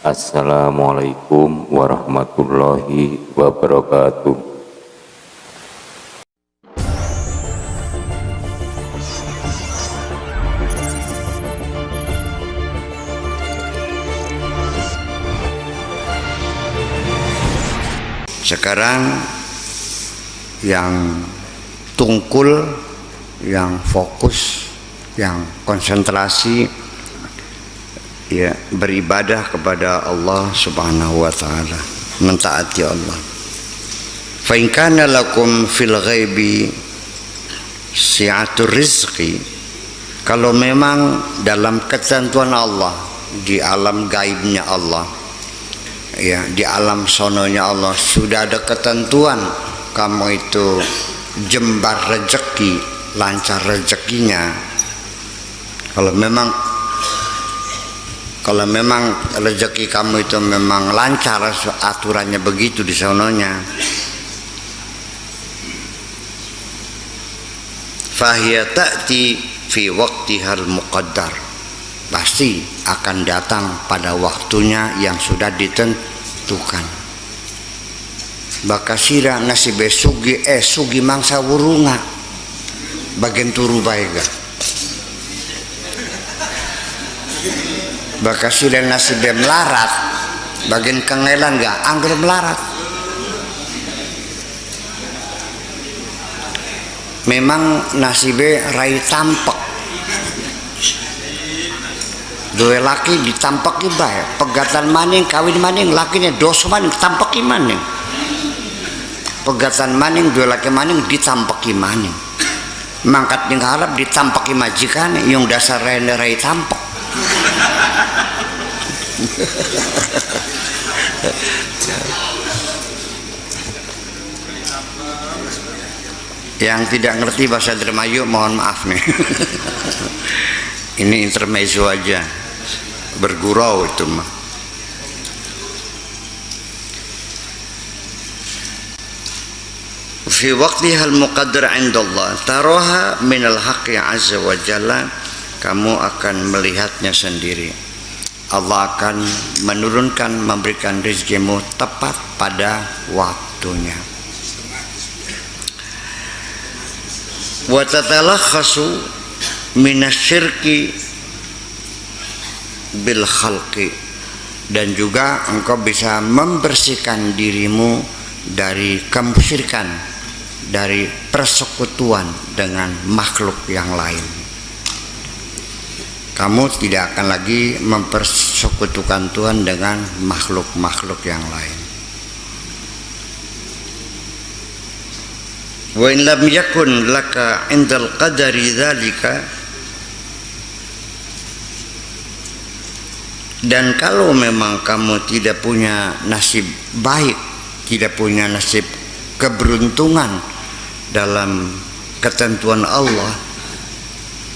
Assalamualaikum warahmatullahi wabarakatuh. Sekarang yang tungkul, yang fokus, yang konsentrasi, ya, beribadah kepada Allah Subhanahu wa taala, mentaati Allah. Fa in kana lakum fil ghaibi si'atur rizqi, kalau memang dalam ketentuan Allah, di alam gaibnya Allah, ya, di alam sononya Allah sudah ada ketentuan kamu itu jembar rezeki, lancar rezekinya. Kalau memang rezeki kamu itu memang lancar, aturannya begitu di sononya, fahiya ta'ti fi waqtihal muqaddar, pasti akan datang pada waktunya yang sudah ditentukan. Bakasira nasibe sugi mangsa wurunga bagian turu baega. Bakasira nasibe melarat bagian kengelan gak angger melarat. Memang nasibe rai tampak, dua laki ditampaki bae, pegatan maning kawin maning lakinya dosa maning tampaki maning, pegatan maning dua laki maning ditampaki maning, mangkat ning harap ditampaki majikan yang dasar rai tampak. Yang tidak ngerti bahasa Indramayu mohon maaf nih. Ini intermezzo aja, bergurau itu mah. Fi waqtihal muqaddar 'inda Allah taraha minal haqqi 'azza wa jalla, kamu akan melihatnya sendiri. Allah akan menurunkan, memberikan rezekimu tepat pada waktunya. Wa tatalakhasu minasyirki bil khalqi, dan juga engkau bisa membersihkan dirimu dari kemusyrikan, dari persekutuan dengan makhluk yang lain. Kamu tidak akan lagi mempersekutukan Tuhan dengan makhluk-makhluk yang lain. Wa in lam yakun laka indal qadari dzalika, dan kalau memang kamu tidak punya nasib baik, tidak punya nasib keberuntungan dalam ketentuan Allah,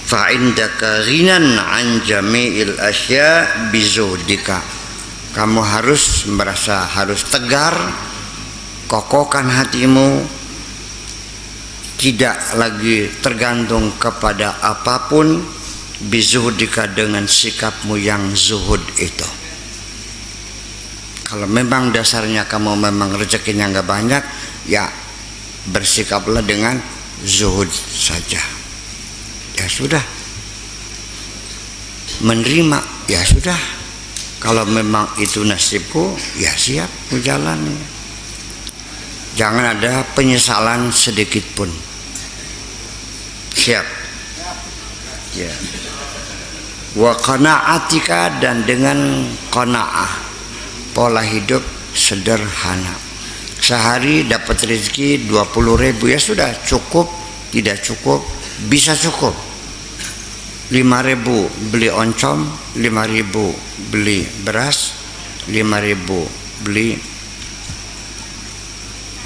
fa indaka ghinan an jami'il asya bizuhdika, kamu harus merasa harus tegar, kokohkan hatimu, tidak lagi tergantung kepada apapun, bizuhdika, dengan sikapmu yang zuhud itu. Kalau memang dasarnya kamu memang rezekinya nggak banyak, ya bersikaplah dengan zuhud saja. Ya sudah, menerima, ya sudah. Kalau memang itu nasibku, ya siap menjalani. Jangan ada penyesalan sedikit pun. Siap. Ya. Wa qana'atika, dan dengan qanaah, pola hidup sederhana. Sehari dapat rezeki 20.000, ya sudah, cukup, tidak cukup, bisa cukup. 5.000 beli oncom, 5.000 beli beras, 5.000 beli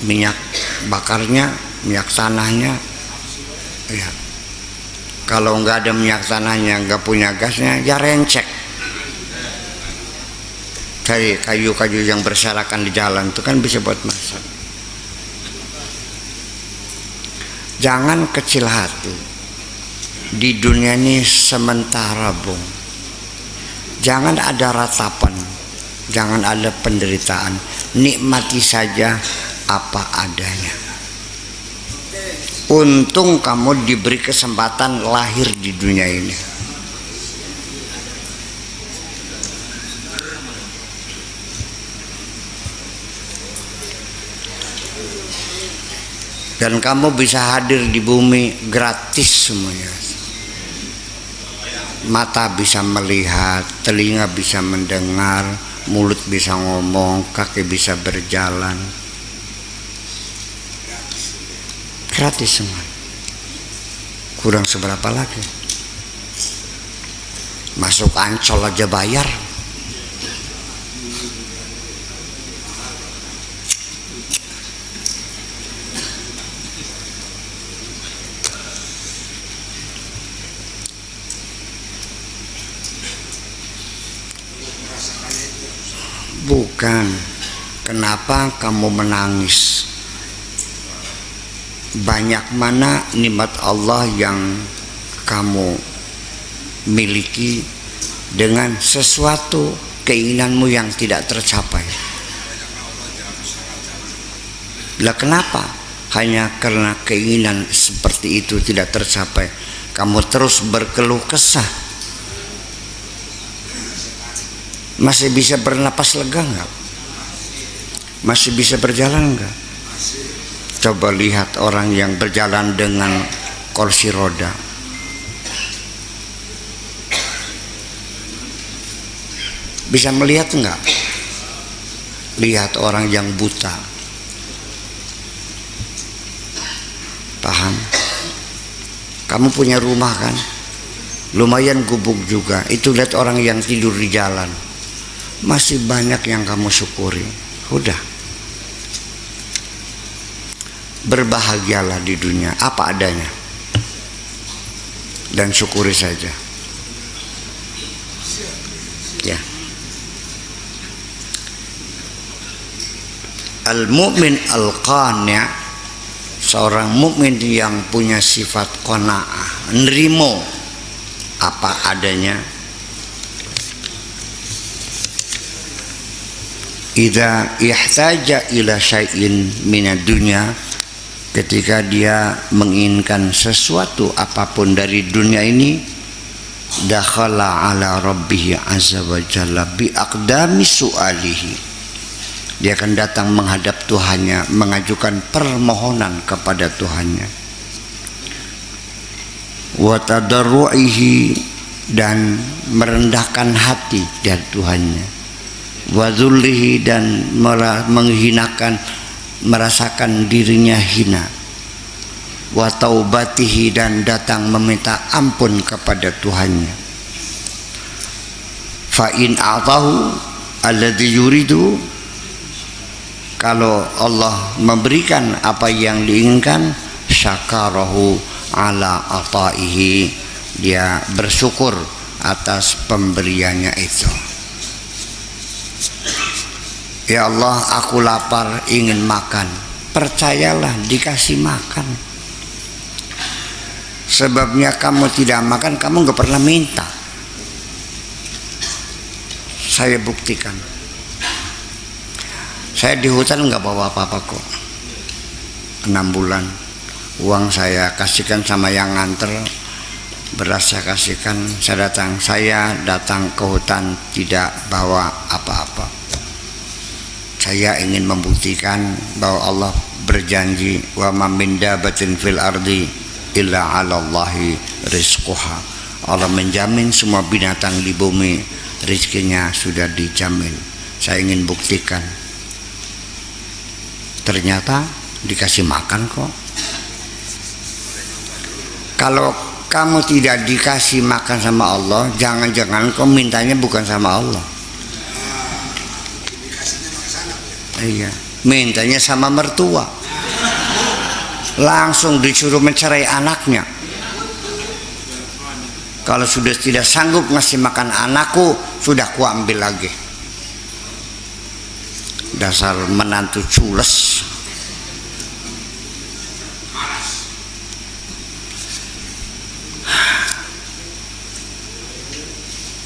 minyak bakarnya, minyak tanahnya. Ya. Kalau nggak ada minyak tanahnya, nggak punya gasnya, ya rencek. Cari kayu-kayu yang berserakan di jalan itu kan bisa buat masak. Jangan kecil hati. Di dunia ini sementara, Bung. Jangan ada ratapan. Jangan ada penderitaan. Nikmati saja apa adanya. Untung kamu diberi kesempatan lahir di dunia ini. Dan kamu bisa hadir di bumi gratis semuanya. Mata bisa melihat, telinga bisa mendengar, mulut bisa ngomong, kaki bisa berjalan. Gratis semua. Kurang seberapa lagi? Masuk Ancol aja bayar. Bukan. Kenapa kamu menangis? Banyak mana nikmat Allah yang kamu miliki dengan sesuatu keinginanmu yang tidak tercapai. Lah kenapa? Hanya karena keinginan seperti itu tidak tercapai, kamu terus berkeluh kesah. Masih bisa bernapas lega enggak? Masih bisa berjalan enggak? Coba lihat orang yang berjalan dengan kursi roda. Bisa melihat enggak? Lihat orang yang buta. Paham? Kamu punya rumah kan? Lumayan gubuk juga. Itu lihat orang yang tidur di jalan. Masih banyak yang kamu syukuri. Udah. Berbahagialah di dunia apa adanya. Dan syukuri saja. Ya. Al-mu'min al-qani', seorang mukmin yang punya sifat qanaah, nerimo apa adanya. Idza ihtaja ila syai'in minad dunya, ketika dia menginginkan sesuatu apapun dari dunia ini, dakhala ala rabbih azza wa jalla bi aqdami su'alihi, dia akan datang menghadap Tuhannya, mengajukan permohonan kepada Tuhannya, wa tadarru'ihi, dan merendahkan hati dari Tuhannya, wa dzullihi, dan menghinakan, merasakan dirinya hina, wa taubatihi, dan datang meminta ampun kepada Tuhannya. Fa in a'tahu alladhi yuridu, kalau Allah memberikan apa yang diinginkan, syakarahu ala ataihi, dia bersyukur atas pemberiannya itu. Ya Allah, aku lapar, ingin makan. Percayalah, dikasih makan. Sebabnya kamu tidak makan, kamu gak pernah minta. Saya buktikan. Saya di hutan gak bawa apa-apa kok. 6 bulan. Uang saya kasihkan sama yang nganter, beras saya kasihkan. Saya datang ke hutan tidak bawa apa-apa. Saya ingin membuktikan bahwa Allah berjanji, wa ma min dabatin fil ardi illa 'ala Allahi rizquha. Allah menjamin semua binatang di bumi rezekinya sudah dijamin. Saya ingin buktikan. Ternyata dikasih makan kok. Kalau kamu tidak dikasih makan sama Allah, jangan-jangan kau mintanya bukan sama Allah. Iya, mintanya sama mertua. Langsung disuruh mencerai anaknya. Kalau sudah tidak sanggup ngasih makan anakku, sudah ku ambil lagi. Dasar menantu cules.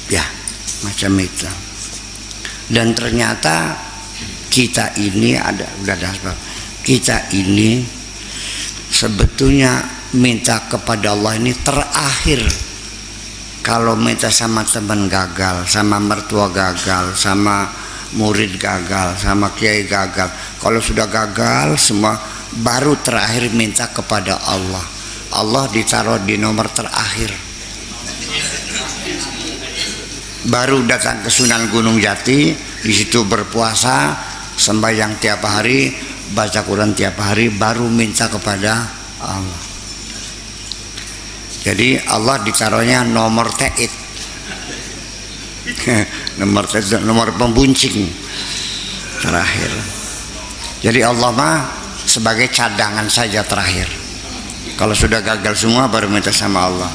Ya, macam itu. Dan ternyata kita ini kita ini sebetulnya minta kepada Allah ini terakhir. Kalau minta sama teman gagal, sama mertua gagal, sama murid gagal, sama kiai gagal. Kalau sudah gagal semua, baru terakhir minta kepada Allah. Allah ditaruh di nomor terakhir. Baru datang ke Sunan Gunung Jati, di situ berpuasa, sembahyang tiap hari, baca Quran tiap hari, baru minta kepada Allah. Jadi Allah ditaruhnya nomor teit, nomor pembuncing terakhir. Jadi Allah mah sebagai cadangan saja terakhir. Kalau sudah gagal semua baru minta sama Allah.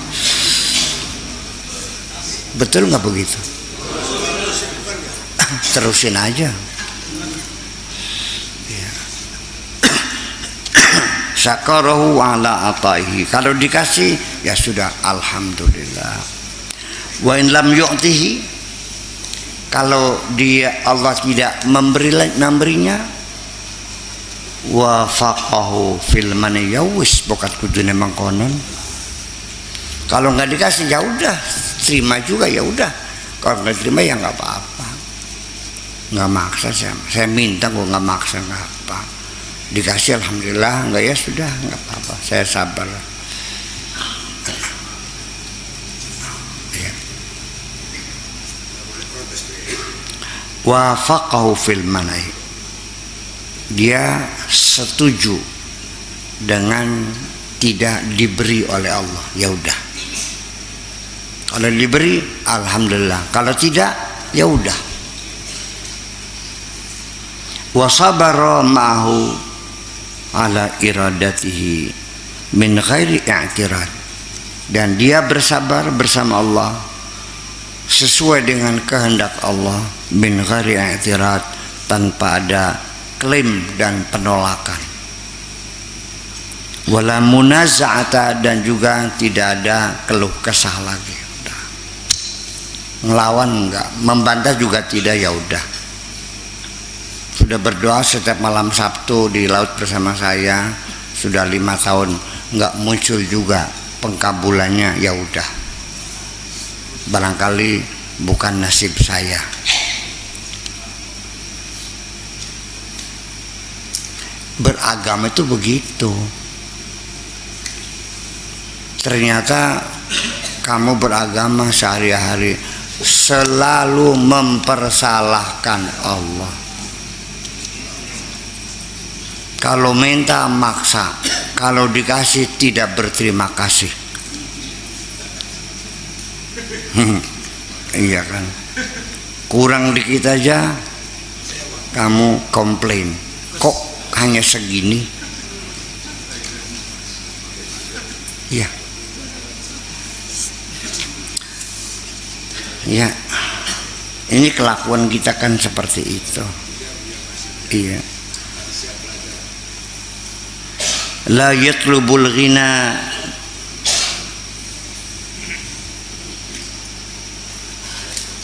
Betul nggak begitu? Terusin aja. Syakarahu ala ataihi. Kalau dikasih ya sudah alhamdulillah. Wa in lam yu'tihi, kalau dia Allah tidak memberinya, wa faqahu fil mani yawis, bokat kudune mangkonon. Kalau nggak dikasih ya udah, terima juga ya udah. Kalau nggak terima ya nggak apa-apa. Nggak maksa saya minta kok, nggak maksa, nggak apa. Dikasih alhamdulillah, enggak ya sudah, enggak apa-apa, saya sabar. Ya. Wa faqahu fil manai, dia setuju dengan tidak diberi oleh Allah, ya udah. Kalau diberi alhamdulillah, kalau tidak ya udah. Wa sabara ma'hu ala iradatihi min ghairi i'tirad, dan dia bersabar bersama Allah sesuai dengan kehendak Allah, min ghairi i'tirad, tanpa ada klaim dan penolakan, wala munaza'ata, dan juga tidak ada keluh kesah lagi. Udah. Ngelawan enggak, membantah juga tidak, ya udah. Sudah berdoa setiap malam Sabtu di laut bersama saya sudah 5 tahun, nggak muncul juga pengkabulannya, ya udah, barangkali bukan nasib saya. Beragama itu begitu. Ternyata kamu beragama sehari-hari selalu mempersalahkan Allah. Kalau minta maksa, kalau dikasih tidak berterima kasih. Iya kan? Kurang dikit aja kamu komplain. Kok hanya segini? Iya. Ya. Ini kelakuan kita kan seperti itu. Iya. La yatlubul ghina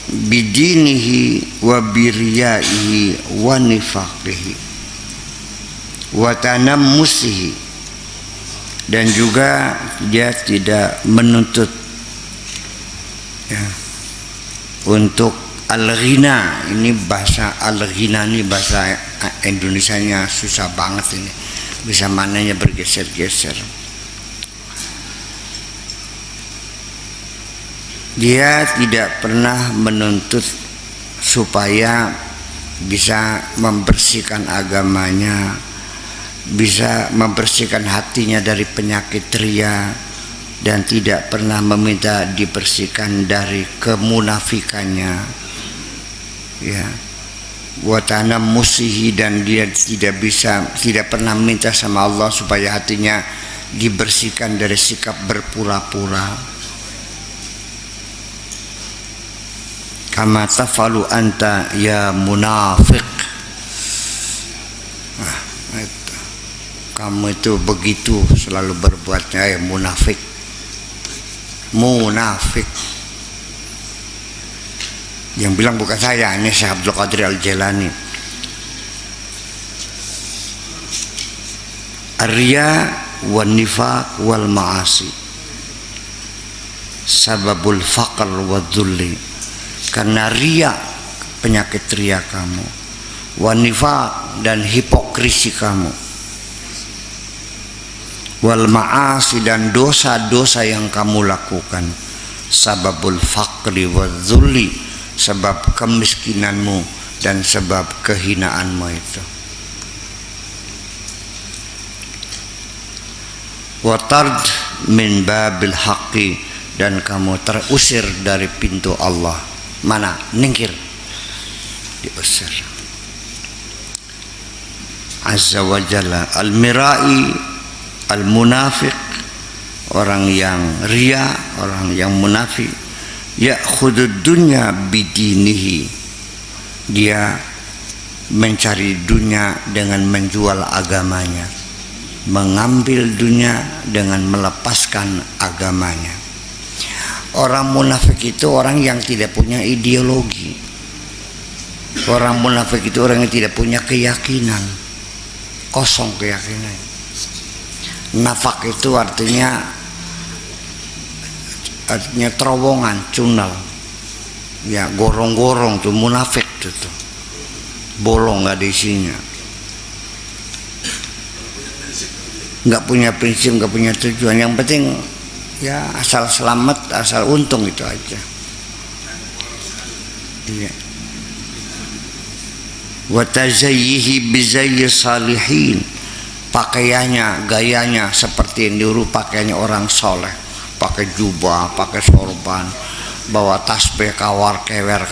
bidinihi wa biriyaihi wa nifaqihi wa tanammusihi, dan juga dia tidak menuntut ya, untuk al-ghina. Ini bahasa al-ghina, ini bahasa Indonesianya susah banget ini, bisa mananya bergeser-geser. Dia tidak pernah menuntut supaya bisa membersihkan agamanya, bisa membersihkan hatinya dari penyakit ria, dan tidak pernah meminta dibersihkan dari kemunafikannya, ya, watana musihi, dan dia tidak pernah minta sama Allah supaya hatinya dibersihkan dari sikap berpura-pura. Kama tafalu anta ya munafiq. Nah, itu. Kamu itu begitu selalu berbuatnya ya munafik. Munafik. Yang bilang bukan saya, ini Syekh Abdul Qadir Al-Jailani. Ar-riya wan nifaq wal ma'asi sababul faqr wa dhulli. Karena riya, penyakit riya kamu, wan nifaq, dan hipokrisi kamu, wal ma'asi, dan dosa-dosa yang kamu lakukan, sababul faqri wa dhulli, sebab kemiskinanmu dan sebab kehinaanmu itu. Wa tard min babil haqqi, dan kamu terusir dari pintu Allah. Mana? Ningkir, diusir. Azza wa jalla. Al-mirai, al-munafiq, orang yang riya, orang yang munafik, ya'khudud dunya bidinihi, dia mencari dunia dengan menjual agamanya, mengambil dunia dengan melepaskan agamanya. Orang munafik itu orang yang tidak punya ideologi. Orang munafik itu orang yang tidak punya keyakinan, kosong keyakinan. Nafak itu artinya terowongan, cunal, ya, gorong-gorong tuh munafik tuh, bolong, nggak ada isinya, nggak punya prinsip, nggak punya tujuan. Yang penting ya asal selamat, asal untung, itu aja. Iya. Wa tazayyihi bizayyi salihin, pakaiannya, gayanya seperti yang diurut pakaiannya orang soleh, pakai jubah, pakai sorban, bawa tasbih, kawar kewer,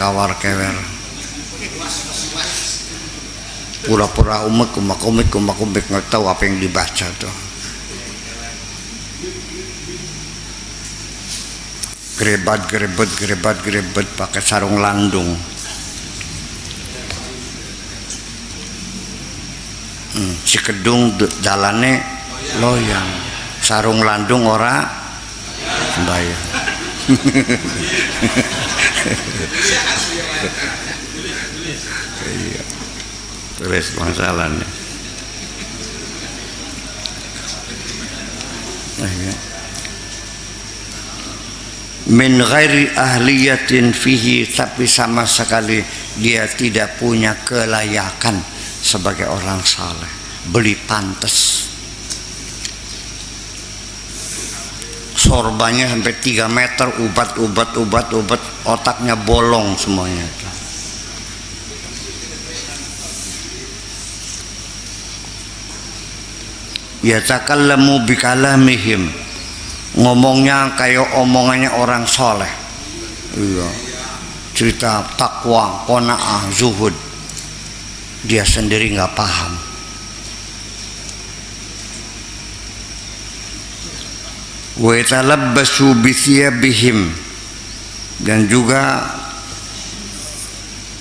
pura-pura umek nggak tahu apa yang dibaca tuh. Gerebat pakai sarung landung. Si kedung dalane loyang, sarung landung ora sembayang. Iya, terus masalahnya. Min ghairi ahliyatin fihi, tapi sama sekali dia tidak punya kelayakan sebagai orang saleh. Beli pantes, sorbannya sampai 3 meter, ubat, otaknya bolong semuanya. Yatakallamu bikalamihim, ngomongnya kayak omongannya orang soleh. Iya, cerita takwa, qanaah, zuhud, dia sendiri nggak paham. Wa yatalabbasu bi thiyabihim, dan juga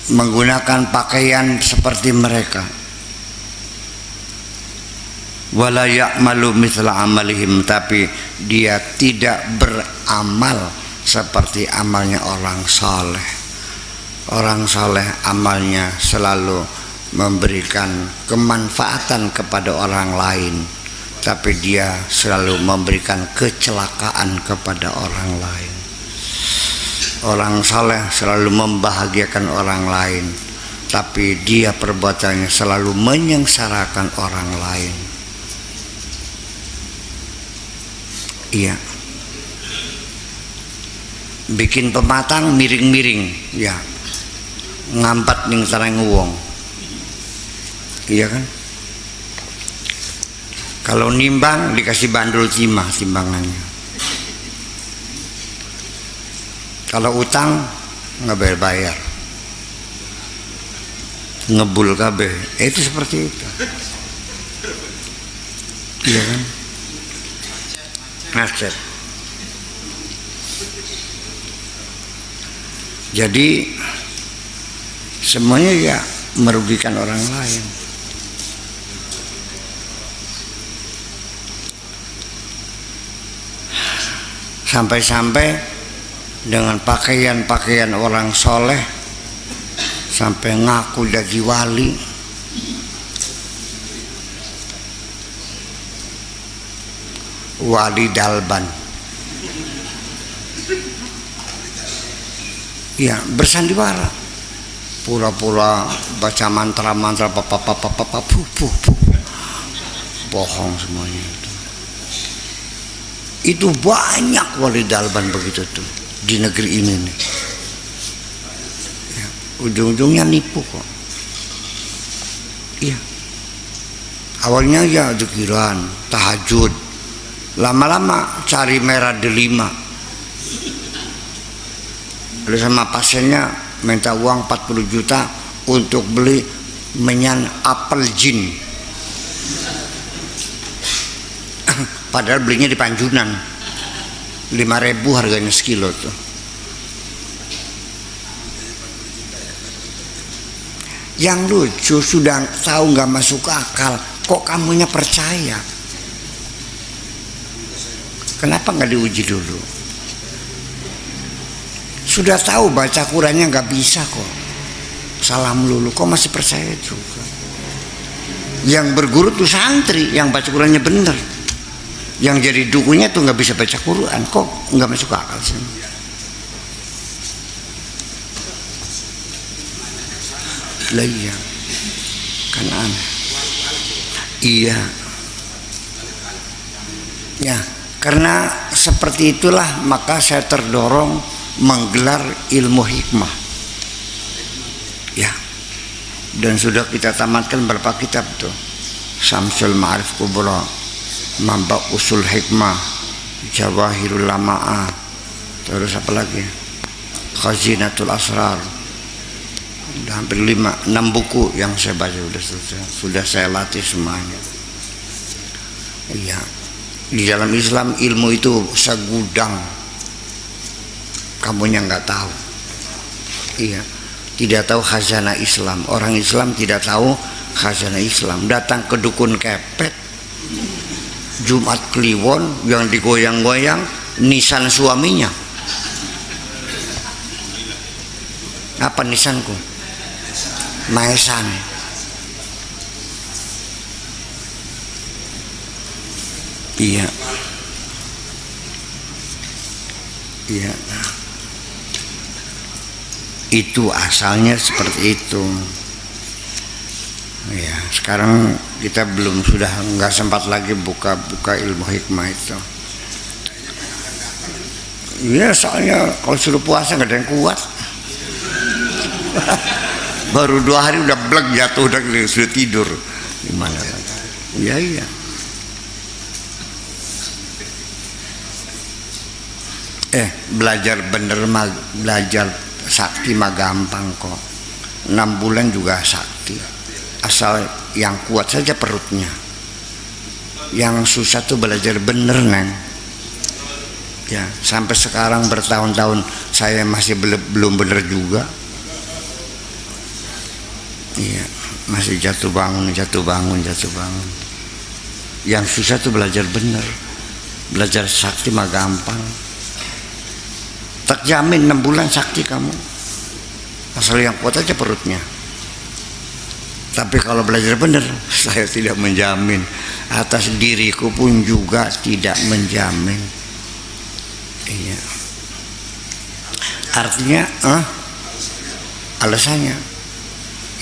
menggunakan pakaian seperti mereka. Wala ya'malu mithla amalihim, tapi dia tidak beramal seperti amalnya orang saleh. Orang saleh amalnya selalu memberikan kemanfaatan kepada orang lain, tapi dia selalu memberikan kecelakaan kepada orang lain. Orang saleh selalu membahagiakan orang lain, tapi dia perbuatannya selalu menyengsarakan orang lain. Iya, bikin pematang miring-miring, ya, ngampat ning sareng wong. Iya kan? Kalau nimbang dikasih bandul timah timbangannya. Kalau utang nggak bayar, ngebul kabeh. Itu seperti itu. Iya kan? Macet. Jadi semuanya ya merugikan orang lain. Sampai-sampai dengan pakaian-pakaian orang soleh sampai ngaku jadi wali. Wali Dalban. Ya, bersandiwara. Pura-pura baca mantra-mantra papa bohong semuanya itu. Itu banyak wali Dalban begitu tuh di negeri ini nih. Ya, ujung-ujungnya nipu kok. Iya. Awalnya ya zikiran, tahajud. Lama-lama cari merah delima. Lalu sama pasiennya minta uang 40 juta untuk beli menyan apel jin. Padahal belinya di Panjunan 5.000 harganya sekilo tuh. Yang lucu sudah tahu nggak masuk akal, kok kamunya percaya? Kenapa nggak diuji dulu? Sudah tahu baca Qurannya nggak bisa kok, salam lulu, kok masih percaya juga? Yang berguru tuh santri yang baca Qurannya bener. Yang jadi dukunya tuh nggak bisa baca Quran, kok nggak masuk akal sih? Lah iya, kan aneh. Iya, ya karena seperti itulah maka saya terdorong menggelar ilmu hikmah. Ya, dan sudah kita tamatkan berapa kitab tuh? Syamsul Ma'arif Kubra, Mamba Usul Hikmah, Jawahirul Lama'ah, terus apa lagi? Khazinatul Asrar. Udah hampir 5-6 buku yang saya baca sudah saya latih semuanya. Iya. Di dalam Islam ilmu itu segudang. Kamunya nggak tahu. Iya. Tidak tahu khazanah Islam. Orang Islam tidak tahu khazanah Islam. Datang ke dukun kepet, Jumat Kliwon yang digoyang-goyang nisan suaminya. Apa nisanku? Maesan. Iya. Iya. Itu asalnya seperti itu. Ya, sekarang kita sudah nggak sempat lagi buka ilmu hikmah itu. Iya, soalnya kalau suruh puasa nggak ada yang kuat. Baru 2 hari udah blek jatuh, sudah tidur. Gimana? Iya. Belajar bener mah, belajar sakti mah gampang kok. 6 bulan juga sakti. Asal yang kuat saja perutnya. Yang susah tuh belajar bener, Neng. Ya, sampai sekarang bertahun-tahun saya masih belum bener juga. Iya, masih jatuh bangun. Yang susah tuh belajar bener. Belajar sakti mah gampang. Terjamin 6 bulan sakti kamu. Asal yang kuat aja perutnya. Tapi kalau belajar benar, saya tidak menjamin. Atas diriku pun juga tidak menjamin. Iya. Artinya, alasannya,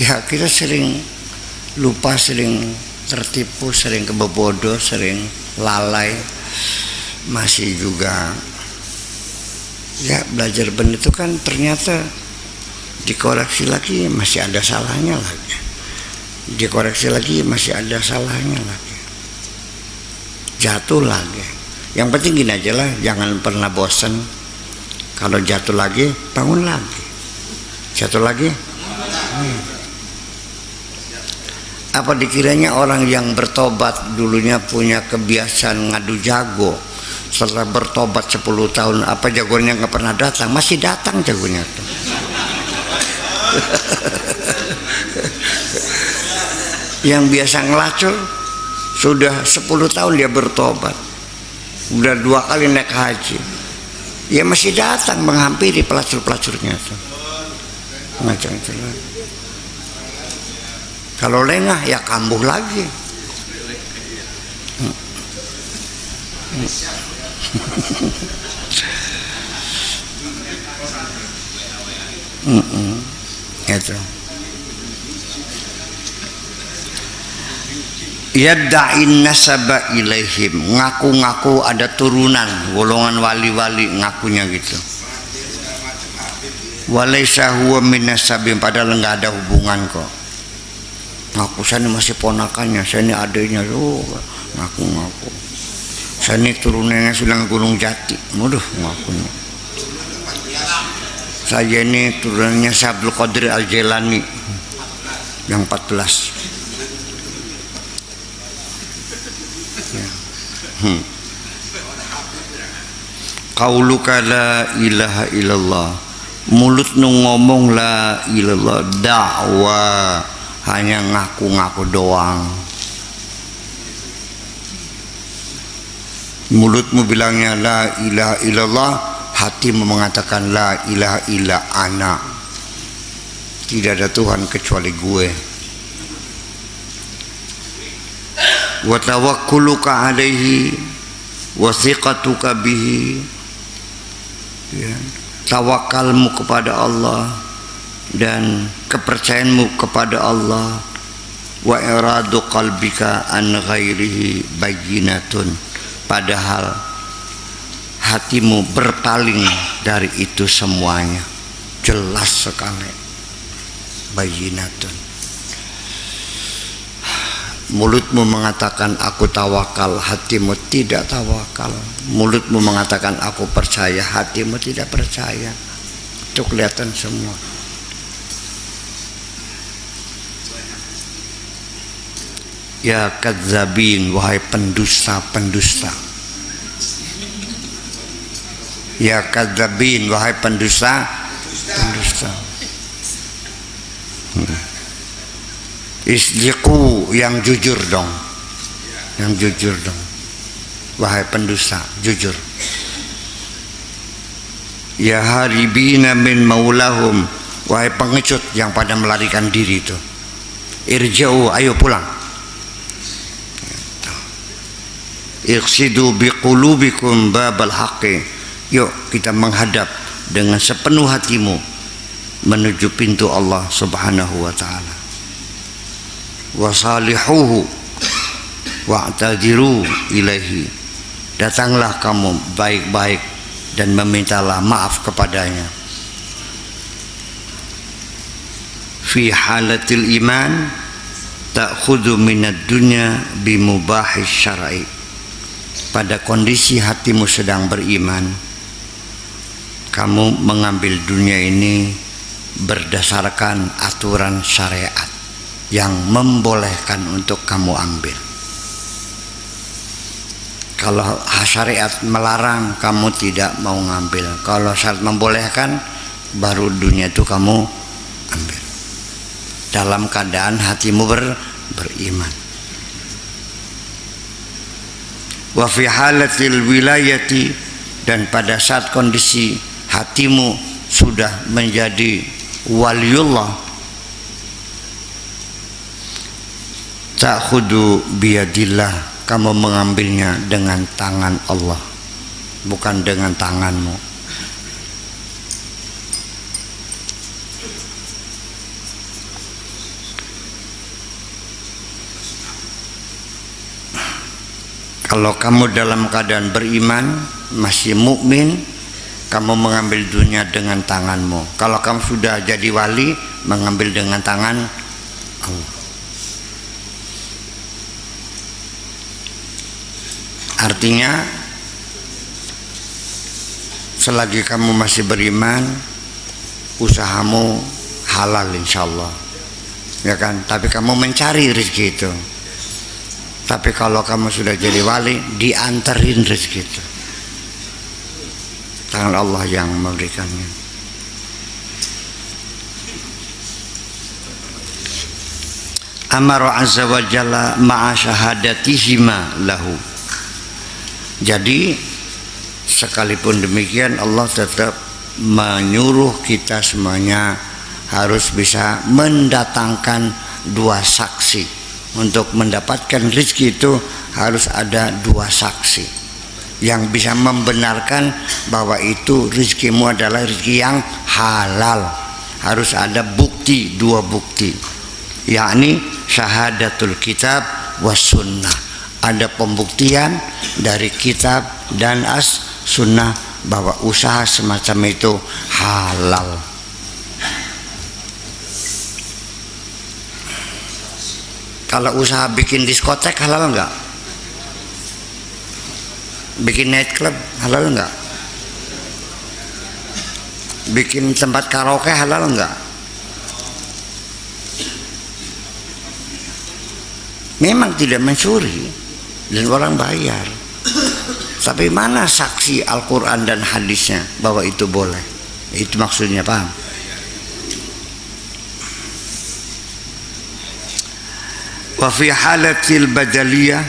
ya kita sering lupa, sering tertipu, sering kebobodoh, sering lalai. Masih juga, ya belajar benar itu kan ternyata dikoreksi lagi masih ada salahnya lagi. Dikoreksi lagi masih ada salahnya lagi, jatuh lagi. Yang penting gini aja lah, jangan pernah bosan. Kalau jatuh lagi bangun lagi, jatuh lagi. Apa dikiranya orang yang bertobat dulunya punya kebiasaan ngadu jago, setelah bertobat 10 tahun apa jagonya nggak pernah datang? Masih datang jagonya tuh. Yang biasa ngelacur sudah 10 tahun dia bertobat, udah 2 kali naik haji, ya masih datang menghampiri pelacur-pelacurnya tuh. ngajak jalan. Kalau lengah ya kambuh lagi. Itu. Yadda'in nasaba ilaihim, ngaku-ngaku ada turunan golongan wali-wali, ngakunya gitu. Walaysa huwa min nasabin, padahal enggak ada hubungan kok. Ngaku saya ini masih ponakannya, saya ini adiknya, ngaku-ngaku. Saya ini turunannya Sunan Gunung Jati, mudah ngakunya. Saya ini turunannya Abdul Qadir Al-Jailani yang 14. Qauluka la ilaha illallah, mulut nu ngomong la ilallah, dakwah hanya ngaku-ngaku doang. Mulutmu bilangnya la ilaha illallah, hatimu mengatakan la ilaha illa ana, tidak ada Tuhan kecuali gue. Wa tawakkuluka alaihi wa thiqatuka bihi, ya, tawakalmu kepada Allah dan kepercayaanmu kepada Allah. Wa iradu qalbika an ghairihi bayyinatun, padahal hatimu berpaling dari itu semuanya, jelas sekali. Bayyinatun. Mulutmu mengatakan aku tawakal, hatimu tidak tawakal. Mulutmu mengatakan aku percaya, hatimu tidak percaya. Itu kelihatan semua. Ya kadzabin, wahai pendusta-pendusta. Ya kadzabin, wahai pendusta-pendusta. Isdiqu, yang jujur dong, yang jujur dong, wahai pendusta, jujur. Ya haribina min maulahum, wahai pengecut yang pada melarikan diri itu. Irja'u, ayo pulang. Iqsidu biqulubikum babal haqqi, yuk kita menghadap dengan sepenuh hatimu menuju pintu Allah Subhanahu wa ta'ala. Wasalihuhu wa'tadiru ilaihi, datanglah kamu baik-baik dan memintalah maaf kepadanya. Fi halatil iman ta'khudhu minad dunya bimubahis syar'i, pada kondisi hatimu sedang beriman, kamu mengambil dunia ini berdasarkan aturan syariat yang membolehkan untuk kamu ambil. Kalau syariat melarang, kamu tidak mau ngambil. Kalau syariat membolehkan, baru dunia itu kamu ambil. Dalam keadaan hatimu beriman. Wa fi halatil wilayati, dan pada saat kondisi hatimu sudah menjadi waliullah, ta'khudu biyadillah, kamu mengambilnya dengan tangan Allah, bukan dengan tanganmu. Kalau kamu dalam keadaan beriman, masih mukmin, kamu mengambil dunia dengan tanganmu. Kalau kamu sudah jadi wali, mengambil dengan tangan Allah. Artinya selagi kamu masih beriman, usahamu halal insyaallah, ya kan? Tapi kamu mencari rezeki itu. Tapi kalau kamu sudah jadi wali, diantarin rezeki itu, tangan Allah yang memberikannya. Amara azza wa jalla ma'a syahadatihima lahu. Jadi sekalipun demikian Allah tetap menyuruh kita semuanya harus bisa mendatangkan dua saksi. Untuk mendapatkan rezeki itu harus ada dua saksi yang bisa membenarkan bahwa itu rezekimu adalah rezeki yang halal. Harus ada bukti, dua bukti, yakni syahadatul kitab was sunnah. Ada pembuktian dari kitab dan sunnah bahwa usaha semacam itu halal. Kalau usaha bikin diskotek halal enggak? Bikin night club halal enggak? Bikin tempat karaoke halal enggak? Memang tidak mencuri dan orang bayar. Tapi mana saksi Al-Quran dan hadisnya bahwa itu boleh? Itu maksudnya, paham? Wa fi halatil badaliyah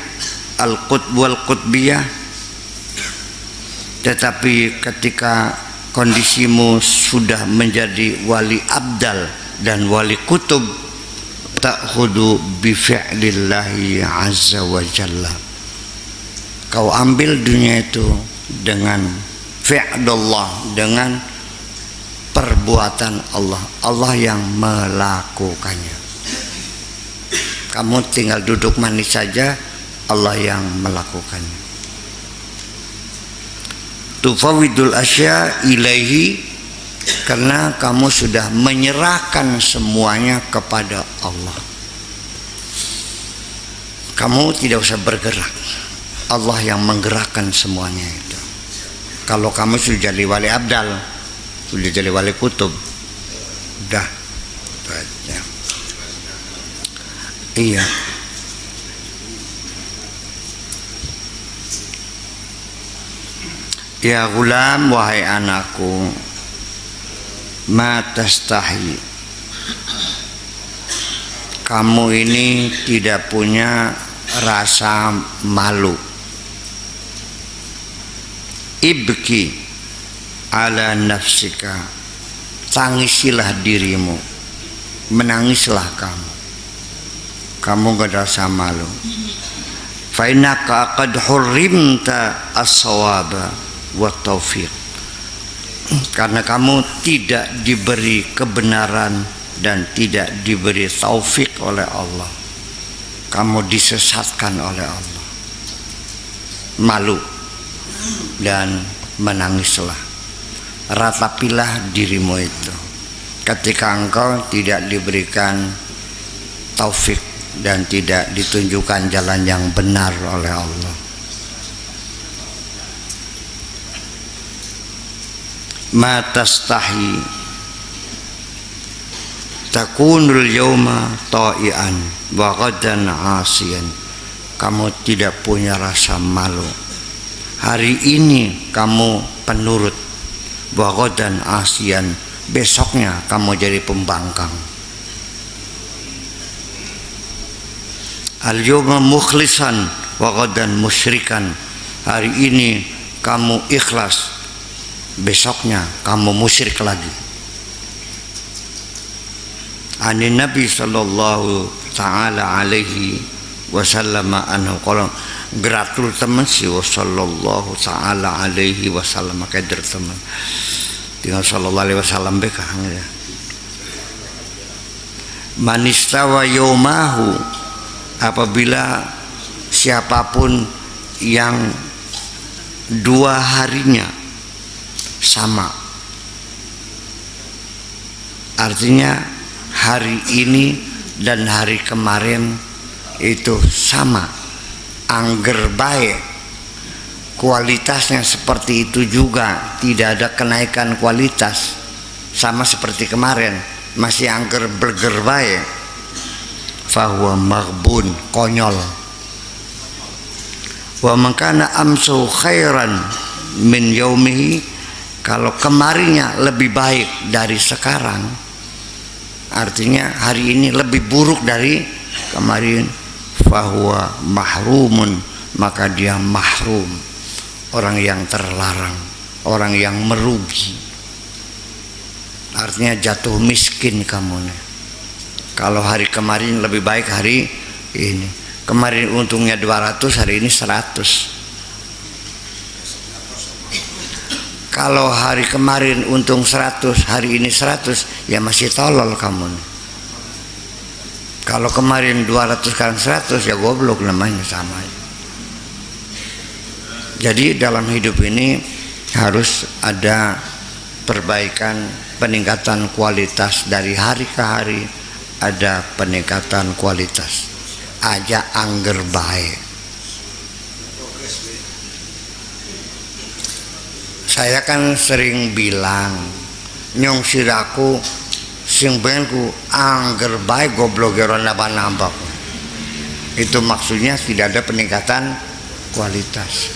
al-qutb wal qutbiyah, tetapi ketika kondisimu sudah menjadi wali abdal dan wali kutub, ta'khudu bi fi'lillahi azza wa jalla, kau ambil dunia itu dengan fi'lullah, dengan perbuatan Allah, Allah yang melakukannya. Kamu tinggal duduk manis saja, Allah yang melakukannya. Tufawidul asya ilaihi, karena kamu sudah menyerahkan semuanya kepada Allah. Kamu tidak usah bergerak, Allah yang menggerakkan semuanya itu. Kalau kamu sudah jadi wali abdal, sudah jadi wali kutub, udah baca. Iya. Ya gulam, wahai anakku, ma tastahi, kamu ini tidak punya rasa malu. Ibki ala nafsika, tangisilah dirimu, menangislah kamu. Kamu gak ada rasa malu. Fa innaka qad hurrimta as-sawaba wa taufiq, karena kamu tidak diberi kebenaran dan tidak diberi taufik oleh Allah. Kamu disesatkan oleh Allah. Malu dan menangislah, ratapilah dirimu itu ketika engkau tidak diberikan taufik dan tidak ditunjukkan jalan yang benar oleh Allah. Ma tastahi takunul yawma ta'ian wa ghadan 'asiyan, kamu tidak punya rasa malu. Hari ini kamu penurut, wa ghadan 'asiyan, besoknya kamu jadi pembangkang. Al-yawma mukhlisan wa ghadan musyrikan, hari ini kamu ikhlas, besoknya kamu musyrik lagi. Ani Nabi sallallahu ta'ala alaihi wasallam anhu qala, gratul teman si sallallahu ta'ala alaihi wasallam, kader teman tinggal sallallahu alaihi wasallam bekang ya. Manistawa yaumahu, apabila siapapun yang dua harinya sama, artinya hari ini dan hari kemarin itu sama, angger baik, kualitasnya seperti itu juga, tidak ada kenaikan kualitas, sama seperti kemarin, masih angger berger baik, fahuwa maghbun, konyol. Wa makana amsu khairan min yaumihi, kalau kemarinnya lebih baik dari sekarang, artinya hari ini lebih buruk dari kemarin, fahuwa mahrumun, maka dia mahrum, orang yang terlarang, orang yang merugi. artinya jatuh miskin kamu nih. Kalau hari kemarin lebih baik hari ini. Kemarin untungnya 200, hari ini 100. Kalau hari kemarin untung 100, hari ini 100, ya masih tolol kamu nih. Kalau kemarin 200 sekarang 100, ya goblok namanya, sama aja. Jadi dalam hidup ini harus ada perbaikan, peningkatan kualitas dari hari ke hari, ada peningkatan kualitas. Aja angger baik. Saya kan sering bilang, nyong siraku sing benku angger baik goblok ora nambah-nambah. Itu maksudnya tidak ada peningkatan kualitas.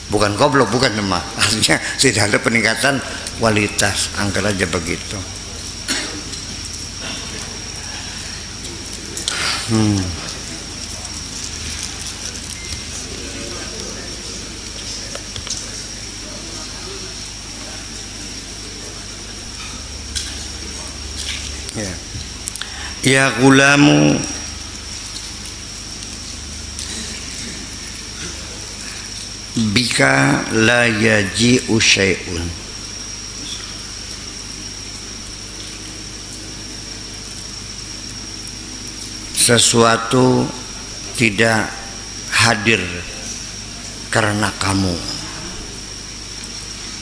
Bukan goblok, bukan lemah. Artinya tidak ada peningkatan kualitas. Angker aja begitu. Ya gulamu, bika la yaji'u syai'un. Sesuatu tidak hadir karena kamu.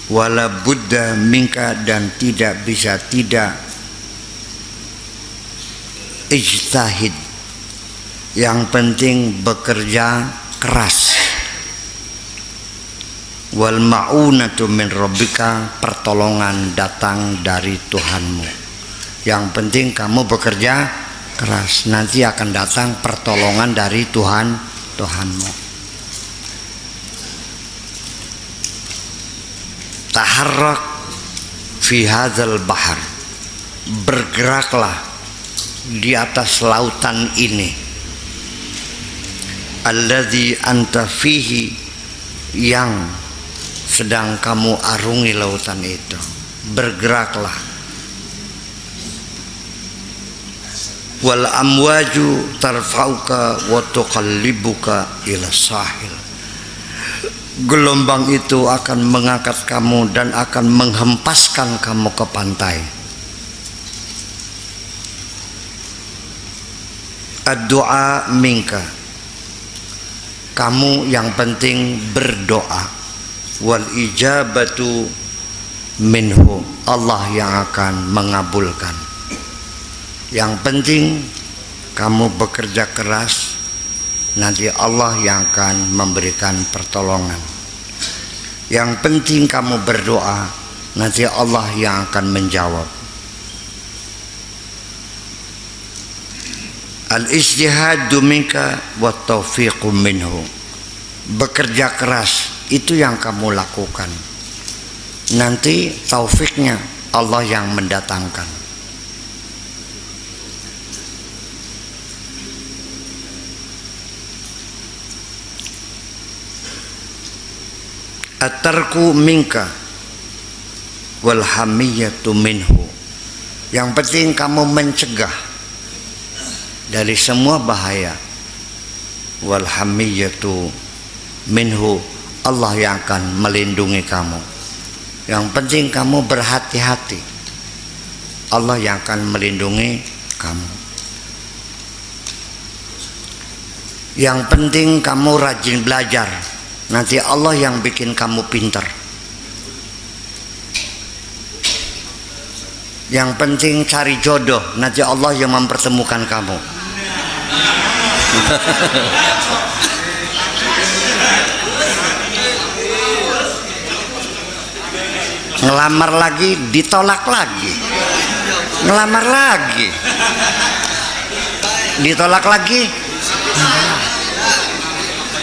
Wala budda minka, dan tidak bisa tidak ijtahid. Yang penting bekerja keras. Wal ma'unatu min rabbika, pertolongan datang dari Tuhanmu. Yang penting kamu bekerja keras, nanti akan datang pertolongan dari Tuhanmu. Taharrak fi hadzal bahar, bergeraklah di atas lautan ini. Alladzi anta fihi, yang sedang kamu arungi lautan itu. Bergeraklah. Wal amwaju tarfauka wa tuqallibuka ila sahil, gelombang itu akan mengangkat kamu dan akan menghempaskan kamu ke pantai. Ad-du'a minka, kamu yang penting berdoa. Wal ijabatu minhu, Allah yang akan mengabulkan. Yang penting kamu bekerja keras, nanti Allah yang akan memberikan pertolongan. Yang penting kamu berdoa, nanti Allah yang akan menjawab. Al-ijtihadu minka wa taufiqu minhu, bekerja keras itu yang kamu lakukan, nanti taufiknya Allah yang mendatangkan. At-tarku minka wal hamiyatu minhu, yang penting kamu mencegah dari semua bahaya. Wal hamiyatu minhu, Allah yang akan melindungi kamu. Yang penting kamu berhati-hati, Allah yang akan melindungi kamu. Yang penting kamu rajin belajar, nanti Allah yang bikin kamu pintar. Yang penting cari jodoh, nanti Allah yang mempertemukan kamu. Ngelamar lagi ditolak lagi, ngelamar lagi ditolak lagi,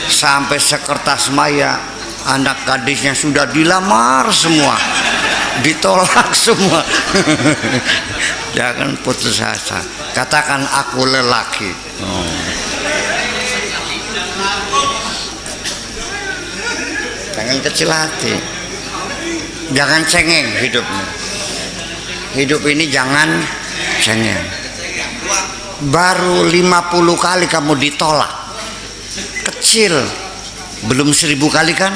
sampai sekertas maya anak gadisnya sudah dilamar semua, ditolak semua. Jangan putus asa, katakan aku lelaki. Jangan kecil hati. Jangan cengeng hidupnya. Hidup ini jangan cengeng. Baru 50 kali kamu ditolak, kecil, belum 1000 kali kan?